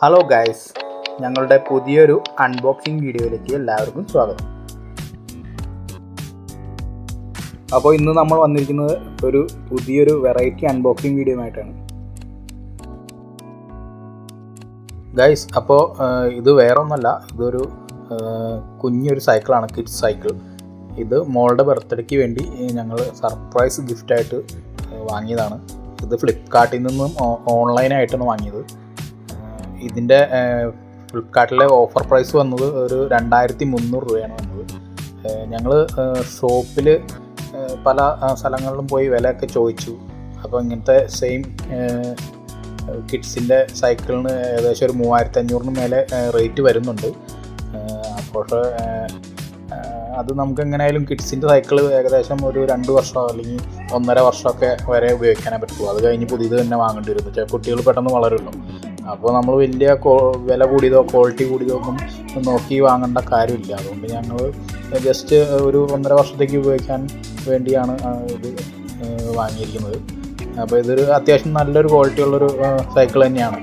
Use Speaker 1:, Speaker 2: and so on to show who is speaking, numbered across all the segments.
Speaker 1: Hello guys, ഞങ്ങളുടെ പുതിയൊരു unboxing വീഡിയോയിലേക്ക് എല്ലാവർക്കും സ്വാഗതം. അപ്പോൾ ഇന്ന് നമ്മൾ വന്നിരിക്കുന്നത് ഒരു പുതിയൊരു വെറൈറ്റി അൺബോക്സിങ് വീഡിയോ ആയിട്ടാണ് ഗൈസ്. അപ്പോൾ ഇത് വേറെ ഒന്നല്ല, ഇതൊരു കുഞ്ഞൊരു സൈക്കിളാണ്, കിഡ്സ് സൈക്കിൾ. ഇത് മോളുടെ ബർത്ത്ഡേക്ക് വേണ്ടി ഞങ്ങൾ സർപ്രൈസ് ഗിഫ്റ്റായിട്ട് വാങ്ങിയതാണ്. ഇത് ഫ്ലിപ്കാർട്ടിൽ നിന്നും ഓൺലൈനായിട്ടാണ് വാങ്ങിയത്. ഇതിൻ്റെ ഫ്ലിപ്കാർട്ടിലെ ഓഫർ പ്രൈസ് വന്നത് ഒരു 2300 രൂപയാണ് വന്നത്. ഞങ്ങൾ ഷോപ്പിൽ പല സ്ഥലങ്ങളിലും പോയി വിലയൊക്കെ ചോദിച്ചു. അപ്പോൾ ഇങ്ങനത്തെ സെയിം കിഡ്സിൻ്റെ സൈക്കിളിന് ഏകദേശം ഒരു 3500 മേലെ റേറ്റ് വരുന്നുണ്ട്. അപ്പോൾ അത് നമുക്ക് എങ്ങനെയായാലും കിഡ്സിൻ്റെ സൈക്കിൾ ഏകദേശം ഒരു 2 വർഷം അല്ലെങ്കിൽ 1.5 വർഷമൊക്കെ വരെ ഉപയോഗിക്കാനേ പറ്റുള്ളൂ. അത് കഴിഞ്ഞ് പുതിയത് തന്നെ വാങ്ങേണ്ടി വരും. വെച്ചാൽ കുട്ടികൾ പെട്ടെന്ന് വളരുമല്ലോ. അപ്പോൾ നമ്മൾ വലിയ വില കൂടിയതോ ക്വാളിറ്റി കൂടിയതോ ഒന്നും നോക്കി വാങ്ങേണ്ട കാര്യമില്ല. അതുകൊണ്ട് ഞങ്ങൾ ജസ്റ്റ് ഒരു 1.5 വർഷത്തേക്ക് ഉപയോഗിക്കാൻ വേണ്ടിയാണ് ഇത് വാങ്ങിയിരിക്കുന്നത്. അപ്പോൾ ഇതൊരു അത്യാവശ്യം നല്ലൊരു ക്വാളിറ്റി ഉള്ളൊരു സൈക്കിൾ തന്നെയാണ്.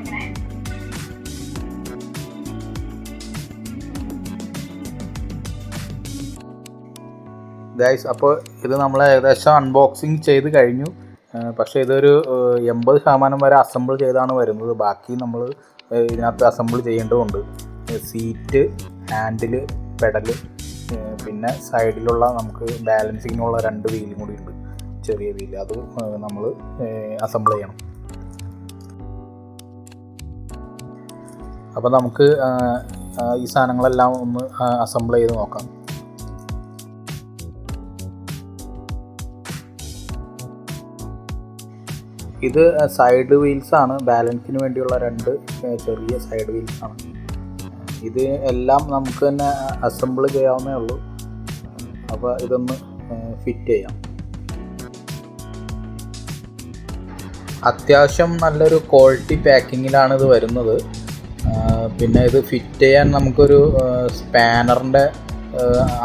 Speaker 1: ഗൈസ്, അപ്പോൾ ഇത് നമ്മൾ ഏകദേശം അൺബോക്സിങ് ചെയ്ത് കഴിഞ്ഞു. പക്ഷേ ഇതൊരു 80% വരെ അസംബിൾ ചെയ്താണ് വരുന്നത്. ബാക്കി നമ്മൾ ഇതിനകത്ത് അസംബിൾ ചെയ്യേണ്ടതുണ്ട്. സീറ്റ്, ഹാൻഡിൽ, പെഡൽ, പിന്നെ സൈഡിലുള്ള നമുക്ക് ബാലൻസിങ്ങിനുള്ള 2 വീലും കൂടി ഉണ്ട്, ചെറിയ വീല്. അത് നമ്മൾ അസംബിൾ ചെയ്യണം. അപ്പോൾ നമുക്ക് ഈ സാധനങ്ങളെല്ലാം ഒന്ന് അസംബിൾ ചെയ്ത് നോക്കാം. ഇത് സൈഡ് വീൽസാണ്, ബാലൻസിന് വേണ്ടിയുള്ള 2 ചെറിയ സൈഡ് വീൽസാണ്. ഇത് എല്ലാം നമുക്ക് തന്നെ അസംബിൾ ചെയ്യാവുന്നേ ഉള്ളൂ. അപ്പോൾ ഇതൊന്ന് ഫിറ്റ് ചെയ്യാം. അത്യാവശ്യം നല്ലൊരു ക്വാളിറ്റി പാക്കിങ്ങിലാണ് ഇത് വരുന്നത്. പിന്നെ ഇത് ഫിറ്റ് ചെയ്യാൻ നമുക്കൊരു സ്പാനറിൻ്റെ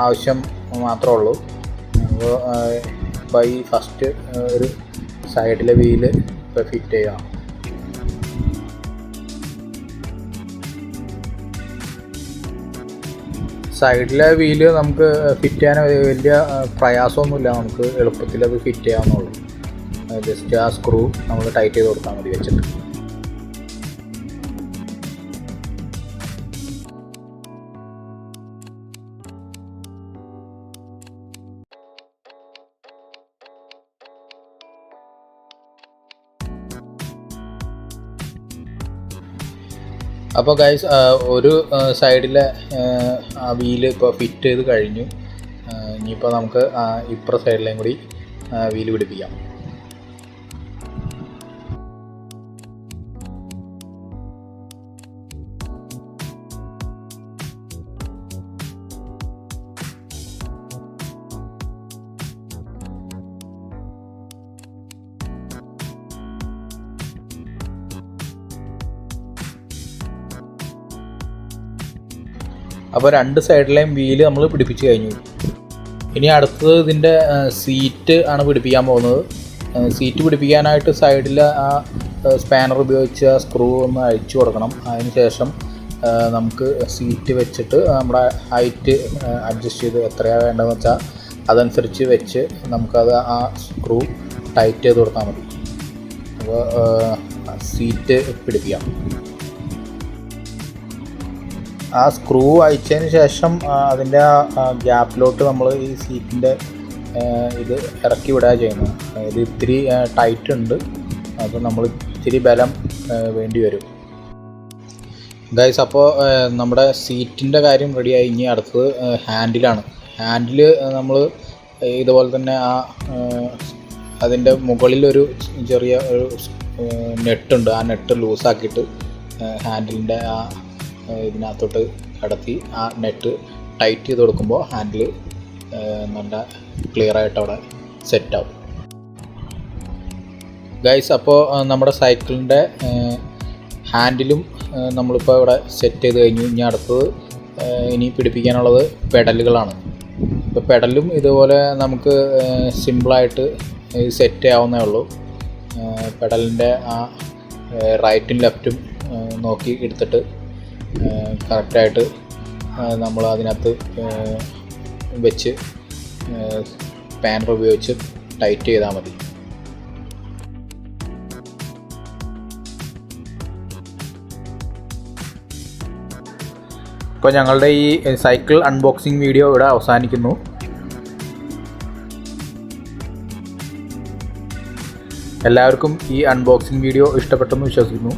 Speaker 1: ആവശ്യം മാത്രമേ ഉള്ളൂ. അപ്പോൾ ഈ ഫസ്റ്റ് ഒരു സൈഡിലെ വീല് ഇപ്പോൾ ഫിറ്റ് ചെയ്യാം. സൈഡിലെ വീല് നമുക്ക് ഫിറ്റ് ചെയ്യാൻ വലിയ പ്രയാസമൊന്നുമില്ല. നമുക്ക് എളുപ്പത്തിൽ അത് ഫിറ്റ് ചെയ്യാവുന്നുള്ളൂ. ജസ്റ്റ് ആ സ്ക്രൂ നമ്മൾ ടൈറ്റ് ചെയ്ത് കൊടുത്താൽ മതി വെച്ചിട്ട്. അപ്പോൾ ഗൈസ്, ഒരു സൈഡിലെ ആ വീല് ഇപ്പോൾ ഫിറ്റ് ചെയ്ത് കഴിഞ്ഞു. ഇനിയിപ്പോൾ നമുക്ക് ഇപ്പുറ സൈഡിലേയും കൂടി വീല് പിടിപ്പിക്കാം. അപ്പോൾ 2 സൈഡിലെയും വീല് നമ്മൾ പിടിപ്പിച്ച് കഴിഞ്ഞു. ഇനി അടുത്തത് ഇതിൻ്റെ സീറ്റ് ആണ് പിടിപ്പിക്കാൻ പോകുന്നത്. സീറ്റ് പിടിപ്പിക്കാനായിട്ട് സൈഡിൽ ആ സ്പാനർ ഉപയോഗിച്ച് ആ സ്ക്രൂ ഒന്ന് അഴിച്ചു കൊടുക്കണം. അതിന് ശേഷം നമുക്ക് സീറ്റ് വെച്ചിട്ട് നമ്മുടെ ഹൈറ്റ് അഡ്ജസ്റ്റ് ചെയ്ത് എത്രയാണ് വേണ്ടതെന്ന് വെച്ചാൽ അതനുസരിച്ച് വെച്ച് നമുക്കത് ആ സ്ക്രൂ ടൈറ്റ് ചെയ്ത് കൊടുത്താൽ മതി. അപ്പോൾ സീറ്റ് പിടിപ്പിക്കാം. ആ സ്ക്രൂ അയച്ചതിന് ശേഷം അതിൻ്റെ ആ ഗ്യാപ്പിലോട്ട് നമ്മൾ ഈ സീറ്റിൻ്റെ ഇത് ഇറക്കി വിടുക ചെയ്യുന്നത്. ഇത് ഇത്തിരി ടൈറ്റ് ഉണ്ട്. അപ്പോൾ നമ്മൾ ഇത്തിരി ബലം വേണ്ടി വരും ഗൈസ്. അപ്പോൾ നമ്മുടെ സീറ്റിൻ്റെ കാര്യം റെഡിയായി. ഇനി അടുത്തത് ഹാൻഡിലാണ്. ഹാൻഡിൽ നമ്മൾ ഇതുപോലെ തന്നെ ആ അതിൻ്റെ മുകളിലൊരു ചെറിയ ഒരു നെട്ടുണ്ട്. ആ നെട്ട് ലൂസാക്കിയിട്ട് ഹാൻഡിലിൻ്റെ ആ ഇതിനകത്തോട്ട് കടത്തി ആ നെറ്റ് ടൈറ്റ് ചെയ്ത് കൊടുക്കുമ്പോൾ ഹാൻഡിൽ നല്ല ക്ലിയറായിട്ട് അവിടെ സെറ്റാവും ഗൈസ്. അപ്പോൾ നമ്മുടെ സൈക്കിളിൻ്റെ ഹാൻഡിലും നമ്മളിപ്പോൾ ഇവിടെ സെറ്റ് ചെയ്ത് കഴിഞ്ഞു. ഇനി അടുത്തത് ഇനി പിടിപ്പിക്കാനുള്ളത് പെഡലുകളാണ്. ഇപ്പോൾ പെഡലും ഇതുപോലെ നമുക്ക് സിമ്പിളായിട്ട് സെറ്റ് ചെയ്യാവുന്നേ ഉള്ളൂ. പെഡലിൻ്റെ ആ റൈറ്റും ലെഫ്റ്റും നോക്കി എടുത്തിട്ട് കറക്റ്റായിട്ട് നമ്മൾ അതിനകത്ത് വെച്ച് സ്പാനർ ഉപയോഗിച്ച് ടൈറ്റ് ചെയ്താൽ മതി. ഇപ്പോൾ ഞങ്ങളുടെ ഈ സൈക്കിൾ അൺബോക്സിങ് വീഡിയോ ഇവിടെ അവസാനിക്കുന്നു. എല്ലാവർക്കും ഈ അൺബോക്സിങ് വീഡിയോ ഇഷ്ടപ്പെട്ടെന്ന് വിശ്വസിക്കുന്നു.